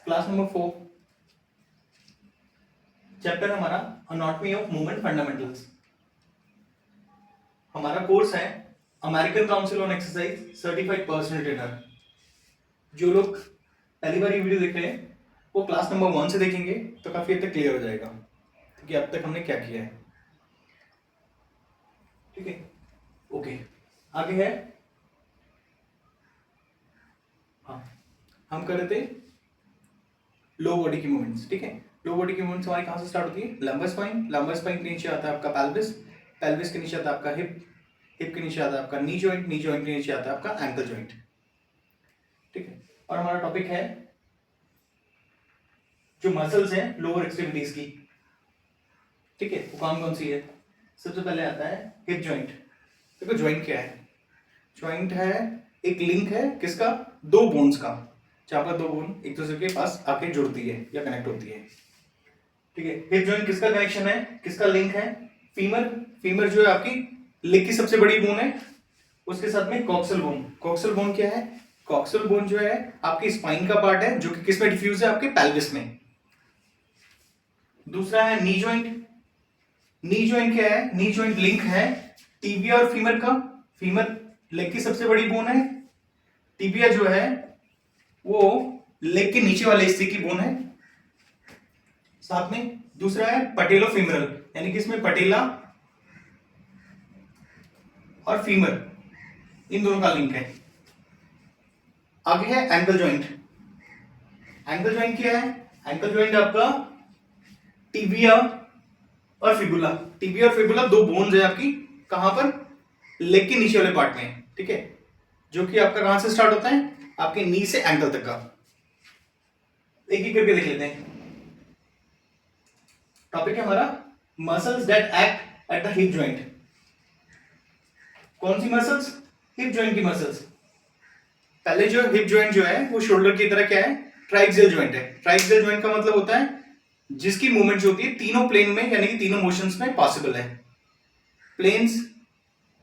Class number 4 chapter हमारा anatomy of movement fundamentals. हमारा course है American council on exercise certified personal trainer. जो लोग पहली बार ये वीडियो देख रहे हैं वो क्लास नंबर 1 से देखेंगे तो काफी हद तक क्लियर हो जाएगा कि अब तक हमने क्या किया है। ठीक है, ओके। आगे है, हाँ, हम कर रहे थे लो बॉडी की मूवमेंट्स। ठीक है, लो बॉडी की मूवमेंट्स हमारी कहाँ से स्टार्ट होती है? लंबर स्पाइन, लंबर स्पाइन के नीचे आता है आपका पेल्विस, पेल्विस के नीचे आता है आपका हिप, हिप के नीचे आता है आपका नी जॉइंट, नी जॉइंट के नीचे आता है आपका एंकल जॉइंट। ठीक है, और हमारा टॉपिक है जो मसल्स हैं लोअर एक्सट्रीमिटीज की। ठीक है, वो कौन कौन सी है? सबसे पहले आता है हिप जॉइंट। देखो जॉइंट क्या है? जॉइंट है एक लिंक है किसका? दो बोन्स का, जहां पर दो बोन एक दूसरे के पास आके जुड़ती है या कनेक्ट होती है। ठीक है, हिप जॉइंट किसका कनेक्शन है, किसका लिंक है? फीमर, फीमर जो है आपकी लेग की सबसे बड़ी बोन है, उसके साथ में कॉक्सल बोन। कॉक्सल बोन क्या है? कॉक्सल बोन जो है आपकी स्पाइन का पार्ट है जो कि किस में डिफ्यूज है? आपके पेल्विस में। दूसरा है नी जॉइंट। नी जॉइंट क्या है? नी जॉइंट लिंक है टीबिया और फीमर का। फीमर लेग की सबसे बड़ी बोन है, टीबिया जो है वो लेग के नीचे वाले हिस्से की बोन है। साथ में दूसरा है पटेलो फीमरल, यानी कि इसमें पटेला और फीमर इन दोनों का लिंक है। आगे है एंकल जॉइंट। एंकल जॉइंट क्या है? एंकल जॉइंट आपका टिबिया और फिबुला, टिबिया और फिबुला दो बोन्स है आपकी, कहां पर? लेग के नीचे वाले पार्ट में। ठीक है, जो कि आपका कहां से स्टार्ट होता है? आपके नी से एंकल तक का। एक एक करके देख लेते हैं। टॉपिक है हमारा muscles that act at the hip joint. कौन सी मसल्स? हिप जॉइंट की मसल्स। पहले जो हिप जॉइंट जो है वो शोल्डर की तरह क्या है? ट्राइक्सियल जॉइंट है। ट्राइक्सियल जॉइंट का मतलब होता है जिसकी मूवमेंट जो होती है तीनों प्लेन में, यानी कि तीनों मोशंस में पॉसिबल है। प्लेन्स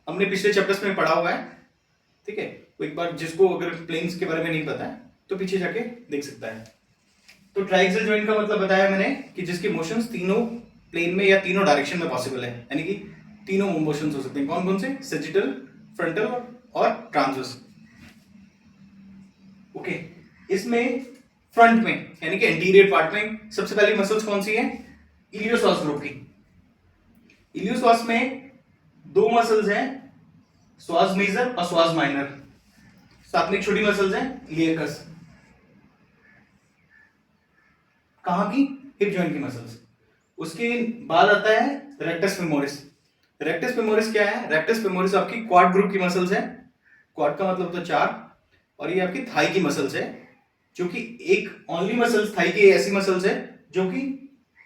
हमने पिछले चैप्टर्स में पढ़ा हुआ है। ठीक है, तो एक बार जिसको अगर प्लेन्स के बारे में नहीं पता है तो पीछे जाके देख सकता है। तो ट्राइक्सियल जॉइंट का मतलब बताया मैंने कि जिसकी मोशंस तीनों प्लेन में या तीनों डायरेक्शन में पॉसिबल है, यानी कि तीनों मोशंस हो सकते हैं। कौन कौन से? सैजिटल, फ्रंटल और ट्रांसवर्स। ओके, इसमें फ्रंट में यानी कि एंटीरियर पार्ट में सबसे पहली मसल्स कौन सी है? इलियोसास ग्रुप की। इलियोसास में दो मसल्स हैं, स्वास मेजर और स्वास माइनर। साथ में एक छोटी मसल्स है इलियकस। कहां की? हिप जॉइंट की मसल्स। उसके बाद आता है रेक्टस फेमोरिस। रेक्टस फेमोरिस क्या है? रेक्टस फेमोरिस आपकी क्वाड ग्रुप की मसल्स है। क्वाड का मतलब होता है चार, और ये आपकी थाई की मसल्स है, जो कि एक ओनली मसल्स थाई की ऐसी मसल्स है जो कि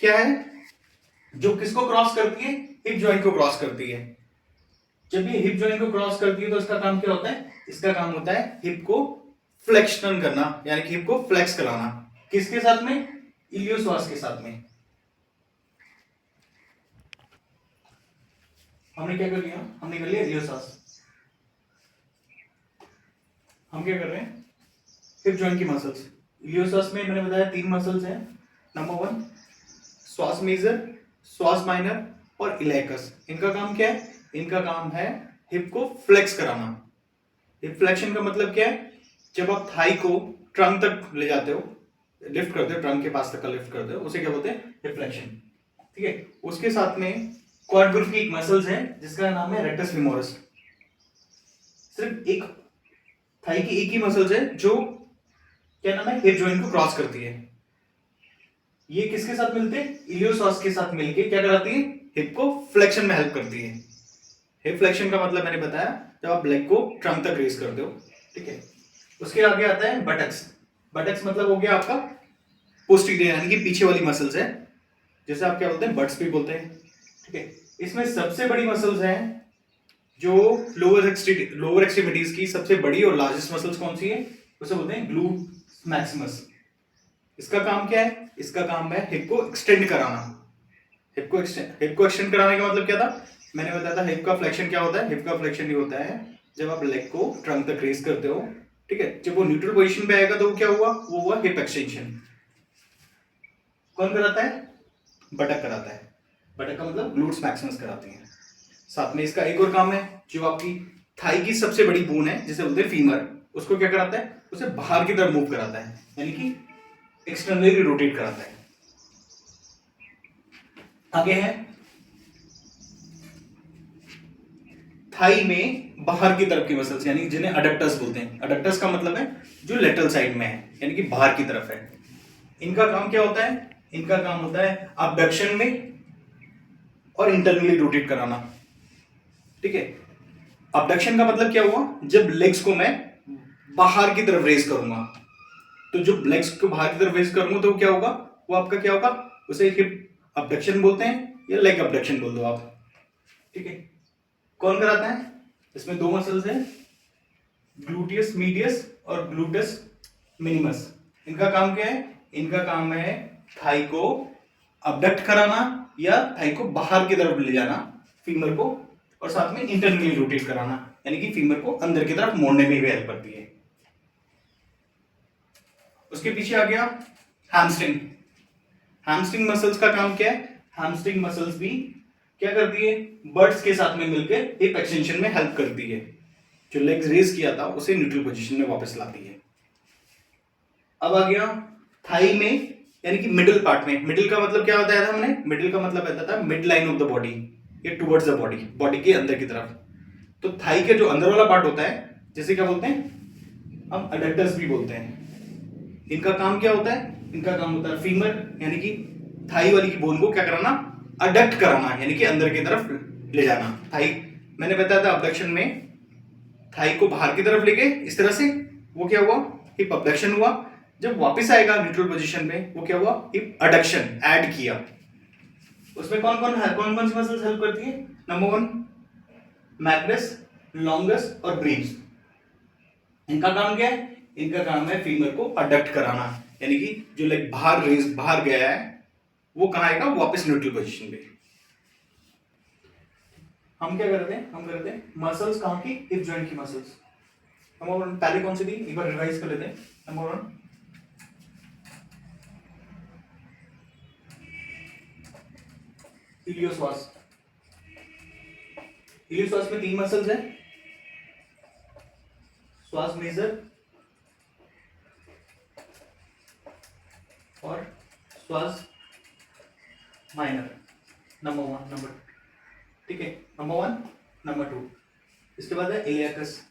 क्या है? जो किसको क्रॉस करती है? हिप जॉइंट को क्रॉस करती है। जब ये हिप जॉइंट को क्रॉस करती है तो इसका काम क्या होता है? इसका काम होता है हिप को फ्लेक्शन करना, यानी कि हिप को फ्लेक्स कराना। किसके साथ में? इलियोसास के साथ में। हमने क्या कर लिया? हमने कर लिया इलियोसास। हम क्या कर रहे हैं? हिप जॉइंट की मसल्स। इलियोसास में मैंने बताया तीन मसल्स हैं। नंबर 1 स्वास मेजर, स्वास माइनर और इलेकस। इनका काम क्या है? इनका काम है हिप को फ्लेक्स कराना। हिप फ्लेक्शन का मतलब क्या है? जब आप थाई को ट्रंक तक ले जाते हो, लिफ्ट करते हो, ट्रंक के पास तक का लिफ्ट करते हो, उसे क्या बोलते हैं? Hip flexion. ठीक है, उसके साथ में क्वाड ग्रुप की एक मसल्स है जिसका नाम है रेक्टस फेमोरिस। सिर्फ एक थाई की एक ही मसल्स है जो क्या नाम है? हिप जॉइंट को क्रॉस करती है। ये किसके साथ मिलते हैं? इलियोसास के साथ मिलके क्या कराती है? हिप को फ्लेक्शन में हेल्प करती है। हिप फ्लेक्शन का मतलब मैंने बताया जब आप लेग को ट्रंक तक रेज करते हो। ठीक है, उसके आगे आता है बटक्स। बटक्स मतलब हो गया आपका पोस्टीरियर, यानी कि पीछे वाली मसल्स है, जैसे आप क्या बोलते हैं? बट्स भी बोलते हैं। ठीक है, इसमें सबसे बड़ी मसल्स हैं जो लोअर एक्सट्रीमिटीज की सबसे बड़ी और लार्जेस्ट मसल्स कौन सी है? उसे बोलते हैं ग्लूट मैक्सिमस। इसका काम क्या है? इसका काम है हिप को एक्सटेंड कराना। हिप को एक्सटेंड कराने का मतलब क्या था? मैंने बताया था हिप का फ्लेक्शन क्या होता है? हिप का फ्लेक्शन ये होता है जब आप लेग को ट्रंक तक रेज करते हो ठीक है, जब वो न्यूट्रल पोजीशन पे आएगा तो वो क्या हुआ, वो हुआ हिप एक्सटेंशन। कौन कराता है, बटक कराता है। बटक का मतलब ग्लूट्स मैक्सिमस कराती है। साथ में इसका एक और काम है, जो आपकी थाई की सबसे बड़ी बोन है जिसे बोलते हैं फीमर, उसको क्या कराता है, उसे बाहर की तरफ मूव कराता है, यानी कि एक्सटर्नली रोटेट कराता है। आगे है थाई में बाहर की तरफ की मसल्स, यानी जिन्हें अडक्टर्स बोलते हैं। अडक्टर्स का मतलब है जो लेटरल साइड में है, यानी कि बाहर की तरफ है। इनका काम क्या होता है, इनका काम होता है अबडक्शन में और इंटरनली रोटेट कराना। ठीक है, अबडक्शन का मतलब क्या हुआ, जब लेग्स को मैं बाहर की तरफ रेज करूंगा, तो जब लेग्स को बाहर की तरफ रेज करूंगा तो क्या होगा, वो आपका क्या होगा, उसे हिप अबडक्शन बोलते हैं या लेग अबडक्शन बोल दो आप। ठीक है, कौन कराता है, इसमें दो मसल्स हैं, ग्लूटियस मीडियस और ग्लूटस मिनिमस। इनका काम क्या है, इनका काम है थाई को अबडक्ट कराना या थाई को बाहर की तरफ ले जाना फीमर को, और साथ में इंटरनली रोटेट कराना, यानी कि फीमर को अंदर की तरफ मोड़ने में भी हेल्प करती है। उसके पीछे आ गया हैमस्ट्रिंग। हैमस्ट्रिंग मसल्स का काम क्या है, हैमस्ट्रिंग मसल्स भी क्या करती है, बर्ड्स के साथ में मिलकर हिप एक्सटेंशन में हेल्प करती है। जो लेग्स रेज किया था उसे न्यूट्रल पोजीशन में वापस लाती है। अब आ गया थाई में, यानी कि मिडिल पार्ट में। मिडिल का मतलब क्या बताया था हमने, मिडिल का मतलब रहता था mid line of the body, ये टुवर्ड्स द बॉडी, बॉडी के अंदर की तरफ। तो थाई के जो अंदर वाला पार्ट होता है, जैसे क्या बोलते हैं, हम अडक्टर्स भी बोलते हैं। इनका काम क्या होता है, इनका काम होता है फीमर, यानी कि थाई वाली की बोन को क्या कराना, अडक्ट कराना, यानी कि अंदर की तरफ ले जाना। थाई मैंने बताया था अबडक्शन में, थाई को बाहर की तरफ लेके इस तरह से, वो क्या हुआ, हिप अबडक्शन हुआ। जब वापस आएगा न्यूट्रल पोजीशन में, वो क्या हुआ, हिप अडक्शन, ऐड किया। उसमें कौन कौन है, कौन कौन सी मसल्स हेल्प करती है, नंबर 1 मैग्नस, लॉन्गस और ब्रीव्स। इनका काम क्या है, इनका काम है फीमर को अडक्ट कराना, यानी कि जो लेग बाहर गया है वो कहां आएगा, वापस न्यूट्रल पोजीशन पे। हम क्या करते हैं, हम करते हैं मसल्स कहां की, हिप जॉइंट की मसल्स। नंबर 1 पहले कौन सी थी, एक बार रिवाइज कर लेते हैं। नंबर 1 इलियोश्वास। इलियोश्वास में 3 मसल्स हैं, श्वास मेजर और श्वास माइनर। नंबर 1 नंबर, ठीक है, नंबर 1 नंबर 2। इसके बाद है इलियाकस।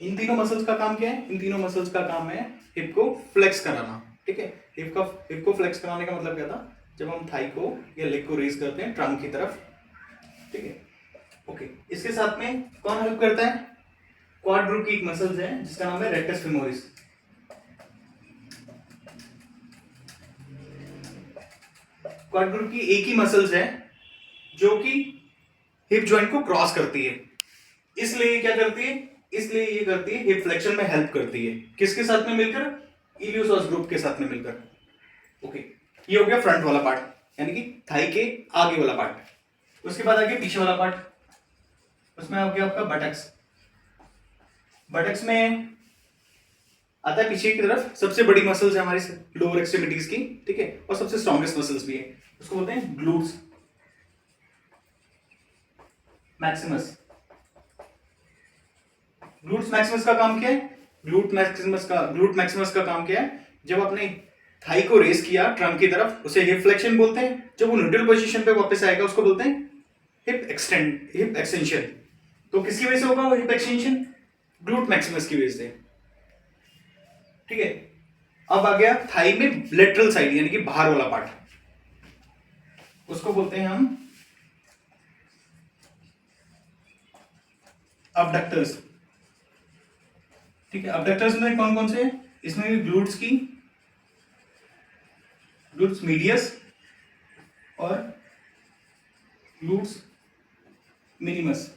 इन तीनों मसल्स का काम क्या है, इन तीनों मसल्स का काम है हिप को फ्लेक्स कराना। ठीक है, हिप को फ्लेक्स कराने का मतलब क्या था, जब हम थाई को या लेग को रेज करते हैं ट्रंक की तरफ। ठीक है, ओके। इसके साथ में कौन हेल्प करता है, क्वाड ग्रुप की एक मसल्स है जिसका नाम है रेक्टस फेमोरिस। क्वाड ग्रुप की एक ही मसल्स है जो कि हिप जॉइंट को क्रॉस करती है, इसलिए क्या करती है, इसलिए ये करती है हिप फ्लेक्शन में हेल्प करती है। किसके साथ में मिलकर, इलियोसॉस ग्रुप के साथ में मिलकर। ओके, ये हो गया फ्रंट वाला पार्ट, यानी कि थाई के आगे वाला पार्ट। उसके बाद आगे पीछे वाला पार्ट, उसमें आ गया आपका बटक्स। बटक्स में आता है पीछे की तरफ, सबसे बड़ी मसल्स है हमारी लोअर एक्सट्रीमिटीज की। ठीक है, और सबसे स्ट्रॉन्गेस्ट मसल्स भी है, उसको बोलते हैं ग्लूट्स मैक्सिमस। ग्लूट्स मैक्सिमस का काम क्या है, ग्लूट मैक्सिमस का काम क्या है, जब आपने थाई को रेस किया ट्रंक की तरफ, उसे हिप फ्लेक्शन बोलते हैं। जब वो न्यूट्रल पोजीशन पे वापस आएगा उसको बोलते हैं हिप एक्सटेंशन। तो किसकी वजह से होगा वो हिप एक्सटेंशन, ग्लूट मैक्सिमस की वजह से। ठीक है, अब आ गया थाई में लेटरल साइड, यानी कि बाहर वाला पार्ट, उसको बोलते हैं हम अबडक्टर्स। ठीक है, अबडक्टर्स में कौन कौन से हैं, इसमें ग्लूट्स मीडियस और ग्लूट्स मिनिमस।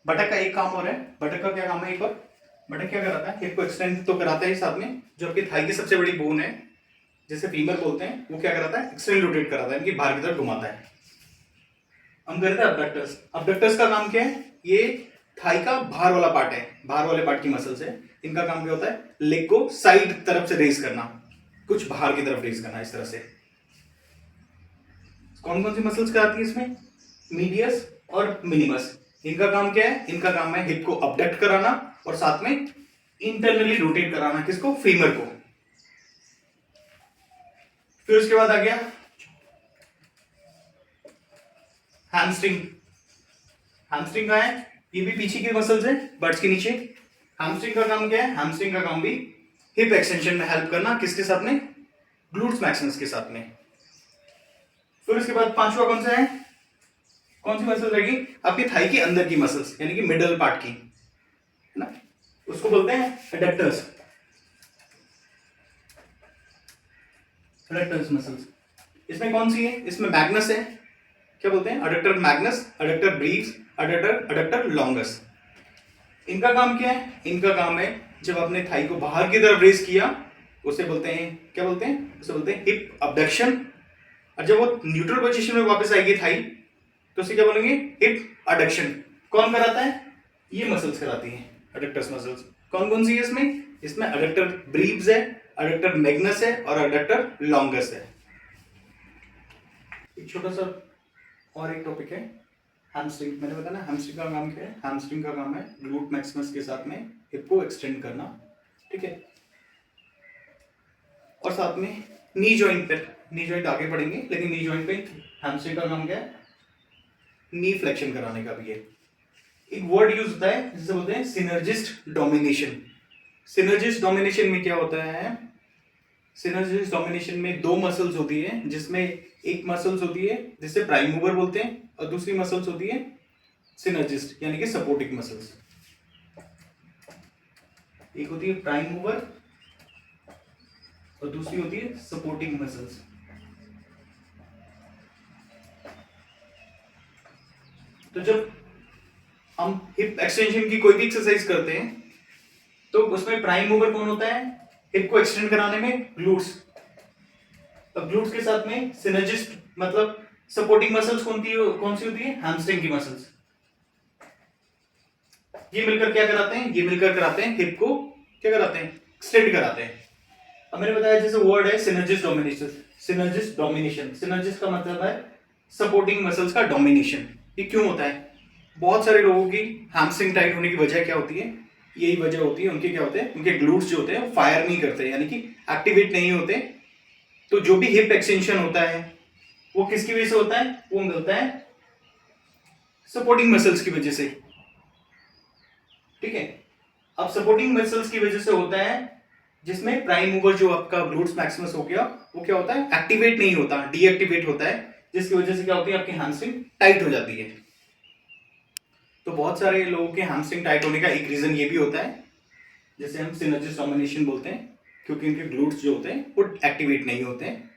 बटक का एक काम और है, बटक का क्या काम है, एक और बटक क्या कराता है, हिप को एक्सटेंड तो कराता है साथ में, जो आपकी थाई की सबसे बड़ी बोन है जिसे फीमर बोलते हैं, वो क्या कराता है, एक्सटेंड रोटेट कराता है, इनकी बाहर की तरफ घुमाता है। हम करते हैं अबडक्टर्स। अबडक्टर्स का काम क्या है? ये थाई का बाहर वाला पार्ट है, बाहर वाले पार्ट की मसल्स है। इनका काम क्या होता है? लेग को साइड तरफ से रेज करना, कुछ बाहर की तरफ रेज करना, इस तरह से। कौन कौन सी मसल्स कराती है इसमें? मीडियस और मिनिमस। इनका काम क्या है? इनका काम है हिप को अबडक्ट कराना और साथ में इंटरनली रोटेट कराना। किसको? फीमर को। फिर उसके बाद आ गया हैमस्ट्रिंग। हैमस्ट्रिंग कहां है? ये भी पीछे की मसल्स है, बट्स के नीचे। हैमस्ट्रिंग का काम क्या है? हैमस्ट्रिंग का काम भी हिप एक्सटेंशन में हेल्प करना। किसके साथ में? ग्लूट्स मैक्सिमस के साथ में। फिर उसके बाद पांचवा कौन सा है? कौन सी मसल रहेगी? आपकी थाई के अंदर की मसल्स, यानी कि मिडल पार्ट की, है ना, उसको बोलते हैं एडक्टर्स। एडक्टर्स मसल्स। इसमें कौन सी है? इसमें मैग्नस है। क्या बोलते हैं? Adductor magnus, adductor brevis, adductor longus. इनका काम क्या है? इनका काम है जब आपने थाई को बाहर की तरफ रेस किया, उसे बोलते हैं, क्या बोलते हैं? उसे बोलते हैं हिप अबडक्शन। और जब वो न्यूट्रल पोजीशन में वापस आएगी थाई, तो उसे क्या बोलेंगे? Hip adduction. कौन कराता है? ये मसल्स कराती हैं, अडक्टर्स मसल्स। कौन कौन सी है इसमें? इसमें अडक्टर ब्रीव्स है, अडक्टर मैग्नस है और अडक्टर लॉन्गस है। एक छोटा सा और एक टॉपिक है हैमस्ट्रिंग। मैंने बताया ना हैमस्ट्रिंग का काम क्या है? हैमस्ट्रिंग का काम है ग्लूट मैक्सिमस के साथ में हिप को एक्सटेंड करना, ठीक है। और साथ में नी जॉइंट पे, नी जॉइंट आगे पढ़ेंगे, लेकिन नी जॉइंट पे हैमस्ट्रिंग का काम क्या है? नी फ्लेक्शन कराने का भी है। एक वर्ड यूज होता है जिसे बोलते हैं सिनर्जिस्ट डोमिनेशन। सिनर्जिस्ट डोमिनेशन में क्या होता है? सिनर्जिस्ट डोमिनेशन में दो मसल्स होती है, जिसमें एक मसल्स होती है जिसे प्राइम मूवर बोलते हैं और दूसरी मसल्स होती है सिनर्जिस्ट, यानी कि सपोर्टिंग मसल्स। एक होती है प्राइम मूवर और दूसरी होती है सपोर्टिंग मसल्स। तो जब हम हिप एक्सटेंशन की कोई भी एक्सरसाइज करते हैं तो उसमें प्राइम मूवर कौन होता है? हिप को एक्सटेंड कराने में ग्लूट्स। अब ग्लूट्स के साथ में सिनर्जिस्ट मतलब सपोर्टिंग मसल्स कौन सी होती है? हैमस्ट्रिंग की मसल्स। ये मिलकर क्या कराते हैं? ये मिलकर कराते हैं हिप को क्या कराते हैं? एक्सटेंड कराते हैं। अब मैंने बताया जैसे वर्ड है synergist domination. Synergist domination, synergist का मतलब है सपोर्टिंग मसल्स का डोमिनेशन। ये क्यों होता है? बहुत सारे लोगों की हैमस्ट्रिंग टाइट होने की वजह क्या होती है? यही वजह होती है, उनके क्या होते हैं? उनके ग्लूट्स जो होते हैं वो फायर नहीं करते, यानी कि एक्टिवेट नहीं होते। तो जो भी हिप एक्सटेंशन होता है वो किसकी वजह से होता है? वो मिलता है सपोर्टिंग मसल्स की वजह से, ठीक है। अब सपोर्टिंग मसल्स की वजह से होता है जिसमें प्राइम मूवर जो आपका ग्लूट्स मैक्सिमस हो गया, वो क्या होता है? एक्टिवेट नहीं होता, डीएक्टिवेट होता है, जिसकी वजह से क्या होती है? आपकी हैमस्ट्रिंग टाइट हो जाती है। तो बहुत सारे लोगों के हैमस्ट्रिंग टाइट होने का एक रीजन ये भी होता है, जैसे हम सिनर्जिस्ट डोमिनेशन बोलते हैं, क्योंकि इनके ग्लूट्स जो होते हैं वो एक्टिवेट नहीं होते हैं।